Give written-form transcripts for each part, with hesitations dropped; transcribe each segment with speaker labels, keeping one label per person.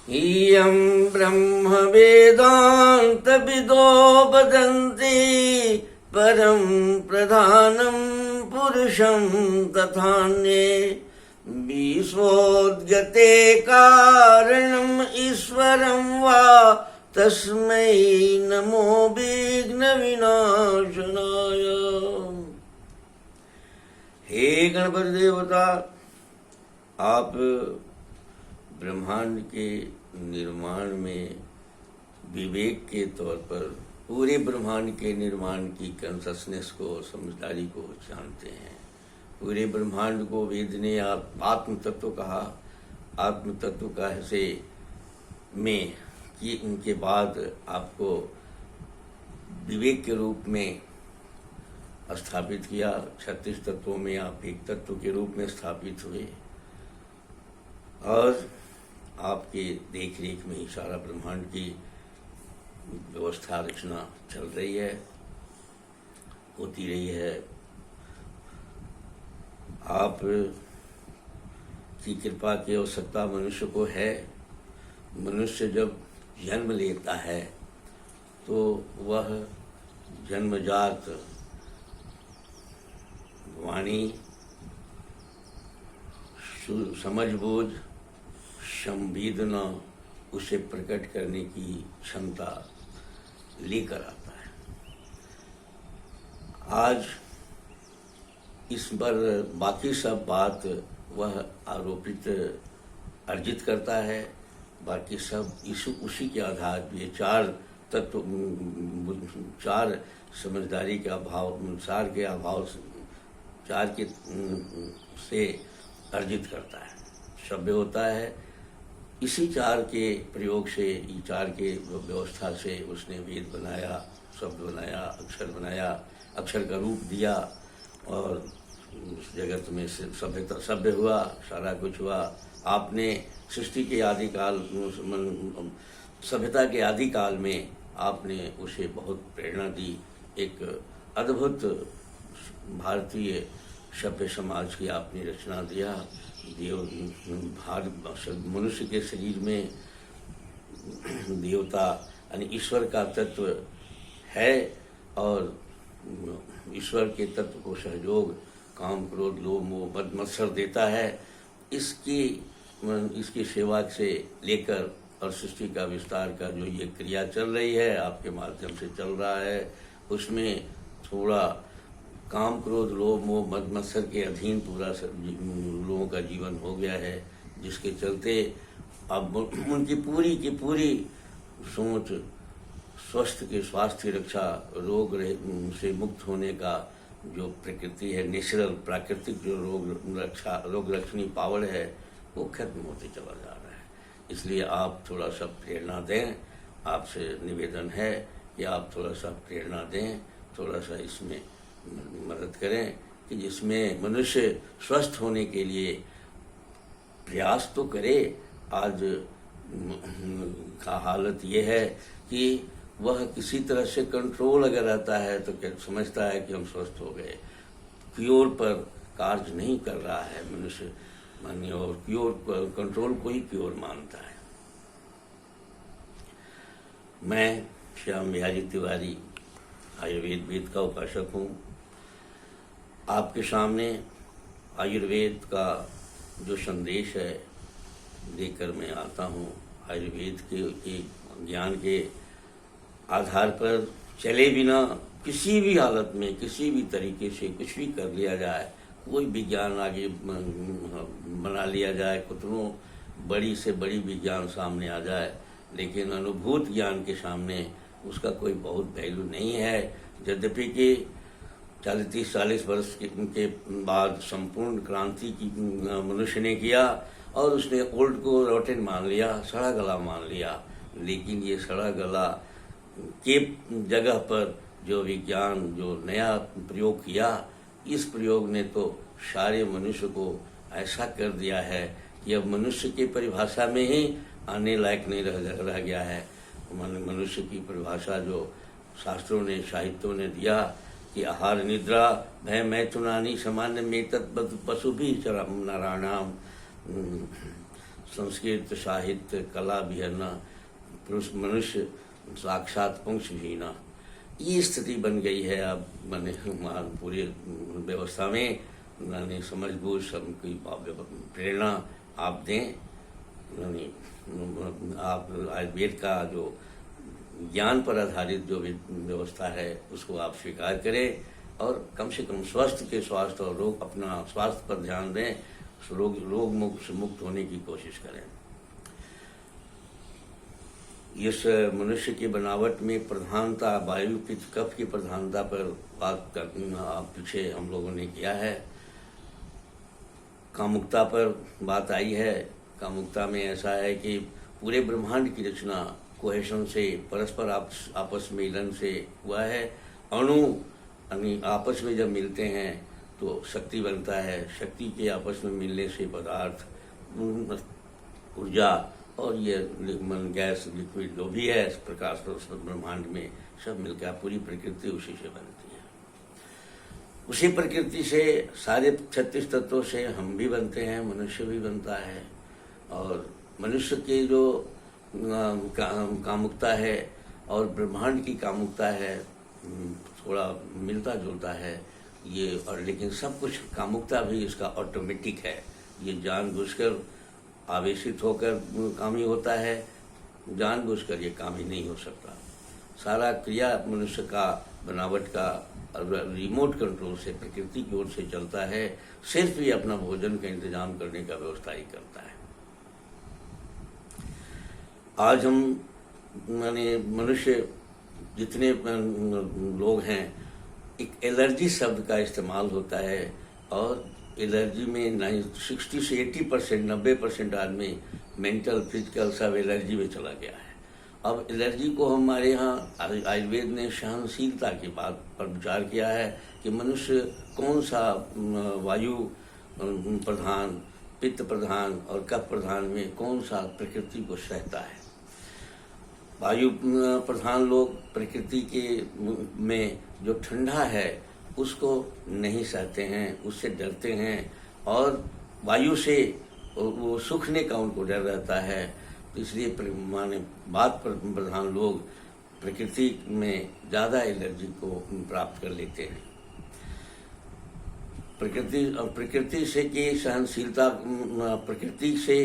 Speaker 1: इयं ब्रह्म वेदांत विदो वदन्ति परं प्रधानं पुरुषं तथान्ये विश्वोद्गते कारणम् ईश्वरं वा तस्मै नमो विघ्न विनाशनाय। हे गणपति देवता, आप ब्रह्मांड के निर्माण में विवेक के तौर पर पूरे ब्रह्मांड के निर्माण की कॉन्शसनेस को, समझदारी को जानते हैं। पूरे ब्रह्मांड को वेद ने आत्म तत्व कहा। आत्म तत्व का से में कि उनके बाद आपको विवेक के रूप में स्थापित किया। 36 तत्वों में आप एक तत्व के रूप में स्थापित हुए और आपके देख रेख में ही सारा ब्रह्मांड की व्यवस्था रचना चल रही है, होती रही है। आप की कृपा की आवश्यकता मनुष्य को है। मनुष्य जब जन्म लेता है तो वह जन्मजात वाणी, समझबूझ, संवेदना उसे प्रकट करने की क्षमता लेकर आता है। आज इस पर बाकी सब बात वह आरोपित अर्जित करता है। बाकी सब उसी के आधार पे चार तत्व, चार समझदारी के अभाव, चार के अभाव, चार के से अर्जित करता है, सभ्य होता है। इसी चार के प्रयोग से, चार के व्यवस्था से उसने वेद बनाया, शब्द बनाया, अक्षर बनाया, अक्षर का रूप दिया और उस जगत में सभ्य हुआ, सारा कुछ हुआ। आपने सृष्टि के आदिकाल, सभ्यता के आदिकाल में आपने उसे बहुत प्रेरणा दी। एक अद्भुत भारतीय सभ्य समाज की आपने रचना दिया। मनुष्य के शरीर में देवता यानी ईश्वर का तत्व है और ईश्वर के तत्व को सहयोग काम, क्रोध, लोभ, मोह, मद, मत्सर देता है। इसकी सेवा से लेकर और सृष्टि का विस्तार का जो ये क्रिया चल रही है, आपके माध्यम से चल रहा है, उसमें थोड़ा काम, क्रोध, लोभ, मोह, मद, मत्सर के अधीन पूरा लोगों का जीवन हो गया है, जिसके चलते अब उनकी पूरी की पूरी सोच स्वास्थ्य की रक्षा, रोग से मुक्त होने का जो प्रकृति है, नेचुरल प्राकृतिक जो रोग रक्षणी पावर है, वो खत्म होते चला जा रहा है। इसलिए आप थोड़ा सा प्रेरणा दें। आपसे निवेदन है कि आप थोड़ा सा प्रेरणा दें, थोड़ा सा इसमें मदद करें कि जिसमें मनुष्य स्वस्थ होने के लिए प्रयास तो करे। आज का हालत ये है कि वह किसी तरह से कंट्रोल अगर रहता है तो क्या समझता है कि हम स्वस्थ हो गए। क्योर पर कार्य नहीं कर रहा है मनुष्य, मानिए, और क्योर कंट्रोल को ही क्योर मानता है। मैं श्याम बिहारी तिवारी आयुर्वेद वेद का उपासक हूँ। आपके सामने आयुर्वेद का जो संदेश है देकर मैं आता हूँ। आयुर्वेद के ज्ञान के आधार पर चले बिना किसी भी हालत में, किसी भी तरीके से कुछ भी कर लिया जाए, कोई विज्ञान आगे बना लिया जाए, कितनों बड़ी से बड़ी विज्ञान सामने आ जाए, लेकिन अनुभूत ज्ञान के सामने उसका कोई बहुत वैल्यू नहीं है। यद्यपि कि 40-40 वर्ष के बाद संपूर्ण क्रांति की मनुष्य ने किया और उसने ओल्ड को रोटेन मान लिया, सड़ा गला मान लिया, लेकिन ये सड़ा गला के जगह पर जो विज्ञान, जो नया प्रयोग किया, इस प्रयोग ने तो सारे मनुष्य को ऐसा कर दिया है कि अब मनुष्य की परिभाषा में ही आने लायक नहीं रह गया है। मनुष्य की परिभाषा जो शास्त्रों ने, साहित्यों ने दिया कि आहार निद्रा भय मैथुनानि सामान्य में तत्पशु भी नारायणाम संस्कृत साहित्य कला विहरना, पुरुष मनुष्य साक्षात पंक्ष भीना, ये स्थिति बन गई है। अब मैंने पूरी व्यवस्था में मैंने समझ बूझ सबकी प्रेरणा आप दें, आप आयुर्वेद का जो ज्ञान पर आधारित जो भी व्यवस्था है उसको आप स्वीकार करें और कम से कम स्वास्थ्य और रोग अपना स्वास्थ्य पर ध्यान दें, रोग मुक्त होने की कोशिश करें। इस मनुष्य की बनावट में प्रधानता वायु पित्त कफ की प्रधानता पर बात पीछे हम लोगों ने किया है। कामुकता पर बात आई है। कामुकता में ऐसा है कि पूरे ब्रह्मांड की रचना कोहेशन से, परस्पर आपस में मिलन से हुआ है। अणु आपस में जब मिलते हैं तो शक्ति बनता है, शक्ति के आपस में मिलने से पदार्थ, ऊर्जा और ये गैस लिक्विड जो भी है प्रकाश ब्रह्मांड में सब मिलकर पूरी प्रकृति उसी से बनती है। उसी प्रकृति से सारे 36 तत्वों से हम भी बनते हैं, मनुष्य भी बनता है। और मनुष्य के जो कामुकता है और ब्रह्मांड की कामुकता है थोड़ा मिलता जुलता है ये, और लेकिन सब कुछ कामुकता भी इसका ऑटोमेटिक है। ये जानबूझकर आवेशित होकर काम ही होता है, जानबूझकर ये काम ही नहीं हो सकता। सारा क्रिया मनुष्य का बनावट का रिमोट कंट्रोल से प्रकृति की ओर से चलता है, सिर्फ ये अपना भोजन का इंतजाम करने का व्यवस्था ही करता है। आज हम मनुष्य जितने लोग हैं, एक एलर्जी शब्द का इस्तेमाल होता है और एलर्जी में 60 से 80%, 90% आदमी मेंटल फिजिकल सब एलर्जी में चला गया है। अब एलर्जी को हमारे यहाँ आयुर्वेद ने सहनशीलता की बात पर विचार किया है कि मनुष्य कौन सा वायु प्रधान, पित्त प्रधान और कफ प्रधान में कौन सा प्रकृति को सहता है। वायु प्रधान लोग प्रकृति के में जो ठंडा है उसको नहीं सहते हैं, उससे डरते हैं और वायु से वो सूखने का उनको डर रहता है। तो इसलिए माने बात प्रधान लोग प्रकृति में ज़्यादा एलर्जी को प्राप्त कर लेते हैं। प्रकृति से की सहनशीलता, प्रकृति से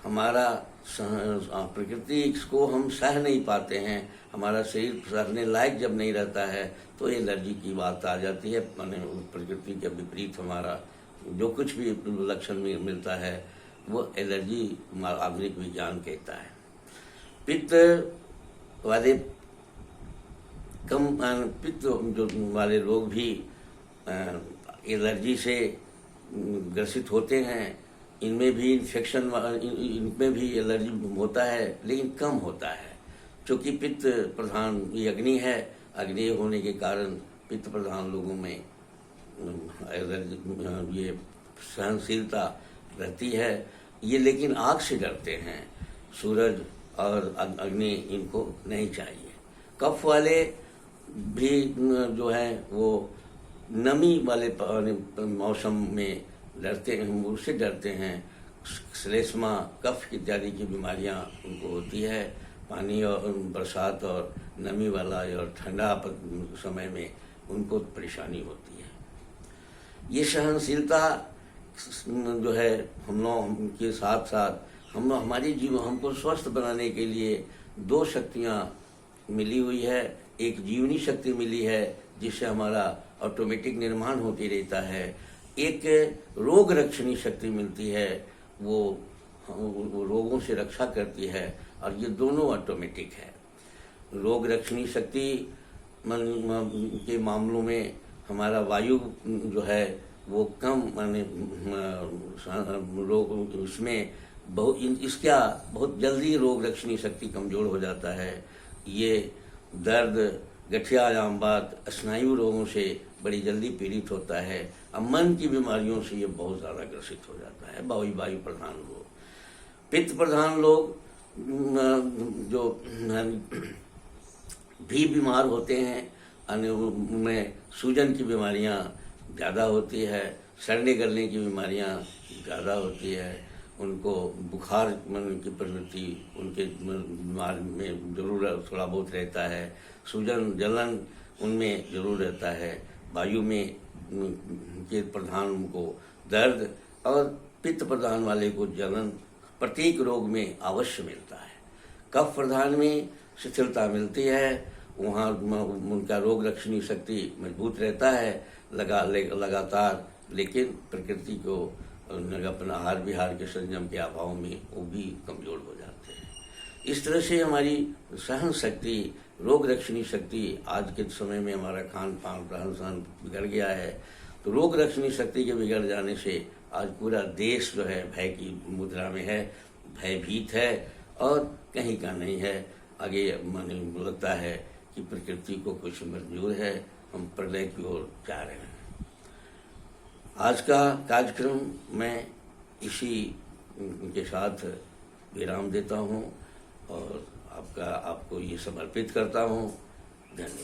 Speaker 1: हमारा प्रकृति को हम सह नहीं पाते हैं, हमारा शरीर सहने लायक जब नहीं रहता है तो एलर्जी की बात आ जाती है। माने प्रकृति के विपरीत हमारा जो कुछ भी लक्षण मिलता है वो एलर्जी आधुनिक विज्ञान कहता है। पित्त जो वाले लोग भी एलर्जी से ग्रसित होते हैं। इनमें भी इन्फेक्शन, इनमें भी एलर्जी होता है लेकिन कम होता है, क्योंकि पित्त प्रधान ये अग्नि है। अग्नि होने के कारण पित्त प्रधान लोगों में एलर्जी ये सहनशीलता रहती है। ये लेकिन आग से डरते हैं, सूरज और अग्नि इनको नहीं चाहिए। कफ वाले भी जो है वो नमी वाले मौसम में डरते हैं, उससे डरते हैं। श्लेष्मा, कफ इत्यादि की बीमारियां उनको होती है। पानी और बरसात और नमी वाला और ठंडा समय में उनको परेशानी होती है। ये सहनशीलता जो है हम लोग के साथ साथ हमारी जीवन हमको स्वस्थ बनाने के लिए दो शक्तियाँ मिली हुई है। एक जीवनी शक्ति मिली है जिससे हमारा ऑटोमेटिक निर्माण होती रहता है। एक रोग रक्षणी शक्ति मिलती है, वो रोगों से रक्षा करती है और ये दोनों ऑटोमेटिक है। रोग रक्षणी शक्ति के मामलों में हमारा वायु जो है वो कम माने रोग उसमें बहुत जल्दी रोग रक्षणी शक्ति कमजोर हो जाता है। ये दर्द, गठिया आम बात, स्नायु रोगों से बड़ी जल्दी पीड़ित होता है। अब मन की बीमारियों से ये बहुत ज़्यादा ग्रसित हो जाता है। वायु प्रधान लोग, पित्त प्रधान लोग जो भी बीमार होते हैं, उनमें सूजन की बीमारियां ज़्यादा होती है, सड़ने गलने की बीमारियां ज़्यादा होती है। उनको बुखार की प्रवृत्ति, उनके बीमार में जरूर थोड़ा बहुत रहता है, सूजन जलन उनमें जरूर रहता है, वायु में के प्रधान उनको दर्द और पित्त प्रधान वाले को जलन प्रत्येक रोग में अवश्य मिलता है। कफ प्रधान में शिथिलता मिलती है, वहाँ उनका रोग रक्षणी शक्ति मजबूत रहता है लगातार, लेकिन प्रकृति को अपना आहार विहार के संयम के अभाव में वो भी कमजोर हो जाते हैं। इस तरह से हमारी सहन शक्ति, रोग रक्षणी शक्ति, आज के समय में हमारा खान पान रहन सहन बिगड़ गया है, तो रोग रक्षणी शक्ति के बिगड़ जाने से आज पूरा देश जो है भय की मुद्रा में है, भयभीत है और कहीं का नहीं है। आगे माने लगता है कि प्रकृति को कुछ मंजूर है, हम प्रलय की ओर जा रहे हैं। आज का कार्यक्रम मैं इसी के साथ विराम देता हूँ और आपको ये समर्पित करता हूँ। धन्यवाद।